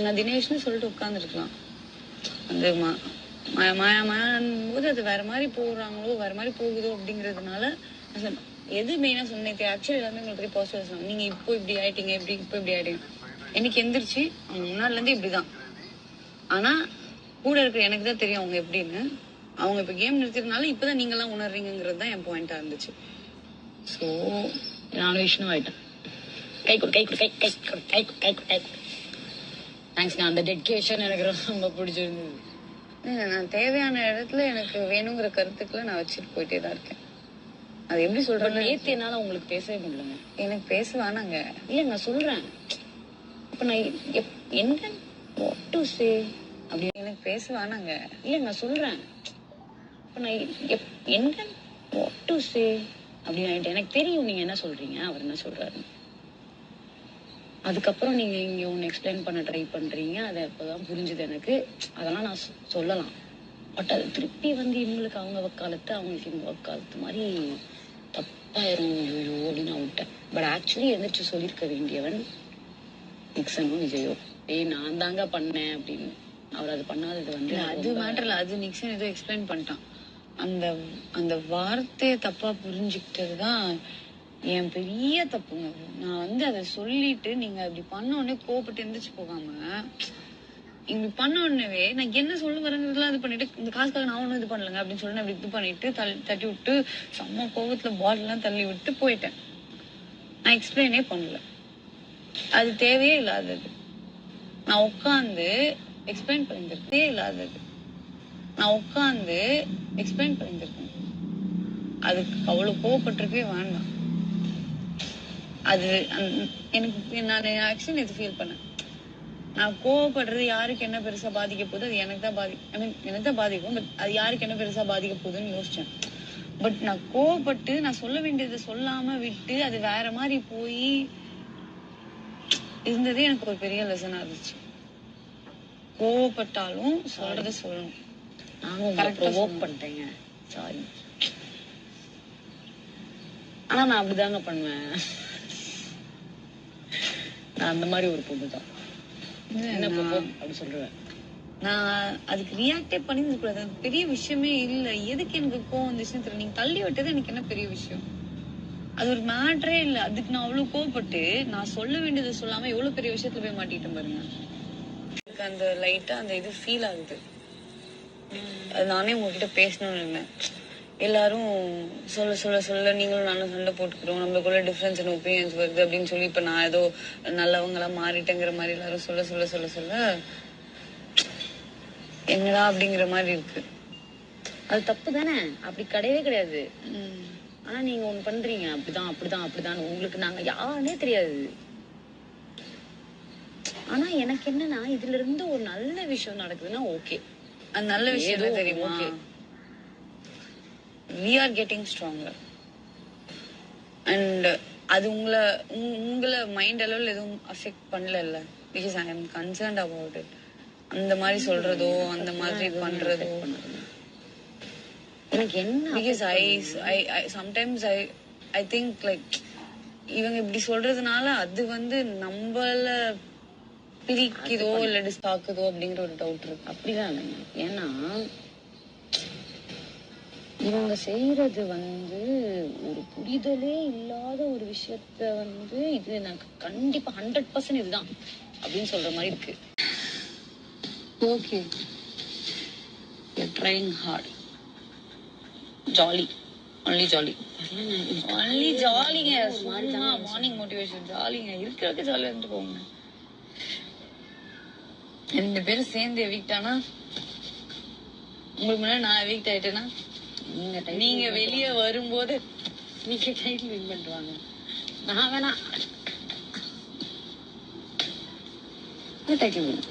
நான் தினேஷ்னு சொல்லிட்டு உட்காந்துருக்கலாம். அந்த போது அது வேற மாதிரி போடுறாங்களோ வேற மாதிரி போகுதோ அப்படிங்கிறதுனால எது மெயினா சொன்னேன். ஆக்சுவலி எல்லாமே உங்களுக்கு பத்தி பாசிட்டிவ் சொன்னாங்க. நீங்க இப்போ இப்படி ஆயிட்டீங்க, இப்போ இப்படி ஆயிட்டீங்க. எனக்கு எந்திரிச்சு அவங்க முன்னாடில இருந்து இப்படிதான். ஆனா கூட இருக்கிற எனக்கு தான் தெரியும் அவங்க எப்படின்னு. அவங்க இப்ப கேம் நிறுத்தினால இப்பதான் நீங்க எல்லாம் உணர்றீங்கிறது தான் என் பாயிண்டா இருந்துச்சு. சோ நானும் விஷ்ணு ஆயிட்டேன். கை கொடு கை கொடு கை கை கொடு கை கொடு கை கொடு கை கொடு. தேங்க்ஸ்ங்க. அந்த டெடிகேஷன் எனக்கு ரொம்ப பிடிச்சிருந்தது. நான் தேவையான இடத்துல எனக்கு வேணுங்கிற கருத்துக்களை நான் வச்சுட்டு போயிட்டே தான் இருக்கேன். அது எப்படி சொல்றேன், நேத்து என்னால உங்களுக்கு பேசவே முடியலங்க. எனக்கு பேசுவானாங்க. இல்ல நான் சொல்றேன், இப்ப நான் என்ன what to say அப்படி எனக்கு பேசுவானாங்க. இல்ல நான் சொல்றேன், இப்ப நான் என்ன what to say அப்படின்னு எனக்கு தெரியும் நீங்க என்ன சொல்றீங்க, அவர் என்ன சொல்றாரு. அதுக்கப்புறம் நீங்க இங்க ஒன்னு எக்ஸ்பிளைன் பண்ண ட்ரை பண்றீங்க. அது அப்பதான் புரிஞ்சுது எனக்கு. அதெல்லாம் நான் சொல்லலாம். பட் அது திருப்பி வந்து இவங்களுக்கு அவங்க வக்காலத்து, அவங்களுக்கு இவங்க வக்காலத்து மாதிரி தப்பாயிரும் ஐயோ அப்படின்னு நான் விட்டேன். பட் ஆக்சுவலி எந்திரிச்சு சொல்லியிருக்க வேண்டியவன் நிக்சனோ விஜயோ. நான் தாங்க பண்ணேன் அப்படின்னு. அவர் அது பண்ணாதது வந்து அது மேட்டர்ல அது நிக்சன் ஏதோ எக்ஸ்பிளைன் பண்ணிட்டான். அந்த அந்த வார்த்தையை தப்பா புரிஞ்சுக்கிட்டதுதான் என் பெரிய தப்புங்க. நான் வந்து அதை சொல்லிட்டு நீங்க அப்படி பண்ண உடனே கோபப்பட்டு எந்திரிச்சு போகாம இப்படி பண்ண உடனே நான் என்ன சொல்ல வரேங்கிறதுலாம் இது பண்ணிட்டு இந்த காசுக்காக நான் ஒன்றும் இது பண்ணலங்க அப்படின்னு சொல்லி அப்படி இது பண்ணிட்டு தட்டி விட்டு செம்ம கோபத்துல பாட்டில் எல்லாம் தள்ளி விட்டு போயிட்டேன். நான் எக்ஸ்பிளைனே பண்ணல. அது தேவையே இல்லாதது. நான் உட்காந்து எக்ஸ்பிளைன் பண்ணிருக்கே இல்லாதது. நான் உட்காந்து எக்ஸ்பிளைன் பண்ணிருக்கேன். அதுக்கு அவ்வளவு கோவப்பட்டிருக்கவே வேண்டாம். அது எனக்கு நான் ஆக்சுவலி இது ஃபீல் பண்ணேன். நான் கோவப்படுறது யாருக்கு என்ன பெருசா பாதிக்க போகுது, அது எனக்கு தான் எனக்கு தான் பாதிக்கும். பட் அது யாருக்கு என்ன பெருசா பாதிக்க போகுதுன்னு யோசிச்சேன். பட் நான் கோவப்பட்டு நான் சொல்ல வேண்டியதை சொல்லாம விட்டு அது வேற மாதிரி போய் இருந்ததே எனக்கு ஒரு பெரிய லெசனா இருந்துச்சு. கோவப்பட்டாலும் சொல்றத சொல்லணும். நானும் கரெக்டா ஒர்க் பண்ணிட்டேங்க, சாரி. ஆனா நான் அப்படிதாங்க பண்ணுவேன். நான் அந்த மாதிரி ஒரு பொண்ணு தான். என்ன அப்படி சொல்றேன். நான் அதுக்கு ரியாக்டே பண்ணிருக்கூடாது. பெரிய விஷயமே இல்ல. எதுக்கு எனக்கு கோவம் வந்துச்சுன்னு தெரியல. நீங்க தள்ளி விட்டது எனக்கு என்ன பெரிய விஷயம். அது ஒரு மேட்டரே இல்ல. அதுக்கு நான் அவ்வளவு கோவப்பட்டு நான் சொல்ல வேண்டியதை சொல்லாம எவ்வளவு பெரிய விஷயத்துல போய் மாட்டிட்டேன் பாருங்க. எனக்கு அந்த லைட்டா அந்த இது ஃபீல் ஆகுது. அது நானே உங்ககிட்ட பேசணும்னு இல்லை. எல்லாரும் சொல்ல சொல்ல சொல்ல நீங்களும் நானும் சண்டை போட்டுக்கிறோம், நம்மளுக்குள்ள டிஃபரன்ஸ் அண்ட் ஒப்பீனியன்ஸ் வருது அப்படின்னு சொல்லி இப்ப நான் ஏதோ நல்லவங்களா மாறிட்டேங்கிற மாதிரி எல்லாரும் சொல்ல சொல்ல சொல்ல சொல்ல என்னடா அப்படிங்கிற மாதிரி இருக்கு. அது தப்பு தானே, அப்படி கிடையவே கிடையாது. ஆனா நீங்க ஒண்ணு பண்றீங்க, அப்படிதான் அப்படிதான் அப்படிதான். உங்களுக்கு நாங்க யாருன்னே தெரியாது. ஆனா எனக்கு என்னன்னா இதுல இருந்து ஒரு நல்ல விஷயம் நடக்குதுன்னா ஓகே. அது நல்ல விஷயம் தெரியுமா? We are getting stronger. And அது உங்களை மைண்ட் அளவில் எதுவும் அஃபெக்ட் பண்ணல. Because I am concerned about it. அந்த மாதிரி சொல்றதோ அந்த மாதிரி பண்றதோ எனக்கு என்ன, because I sometimes I think like இவங்க இப்படி சொல்றதுனால அது வந்து நம்மள பிரிக்குதோ இல்ல டிஸ்டாக்குதோ அப்படிங்கிற ஒரு டவுட் இருக்கு. அப்படிதான் இல்லைங்க. ஏன்னா இவங்க செய்யறது வந்து ஒரு புரிதலே இல்லாத ஒரு விஷயத்த வந்து இது எனக்கு கண்டிப்பா 100% இதுதான் அப்படின்னு சொல்ற மாதிரி இருக்கு. Okay, trying hard, jolly, only jolly, only ஜாலிங்க. மார்னிங் மோட்டிவேஷன் ஜாலிங்க. இருக்கிறதுக்கு ஜாலியா இருந்து போங்க. 2 பேரும் சேர்ந்து எவிக்ட் ஆனா உங்களுக்கு முன்னாடி நான் எவிக்ட் ஆயிட்டேன்னா நீங்க வெளியே வரும்போது நீங்க டைட்டில் வின் பண்ணுவாங்க. நான் வேணா டைட்டில் வின்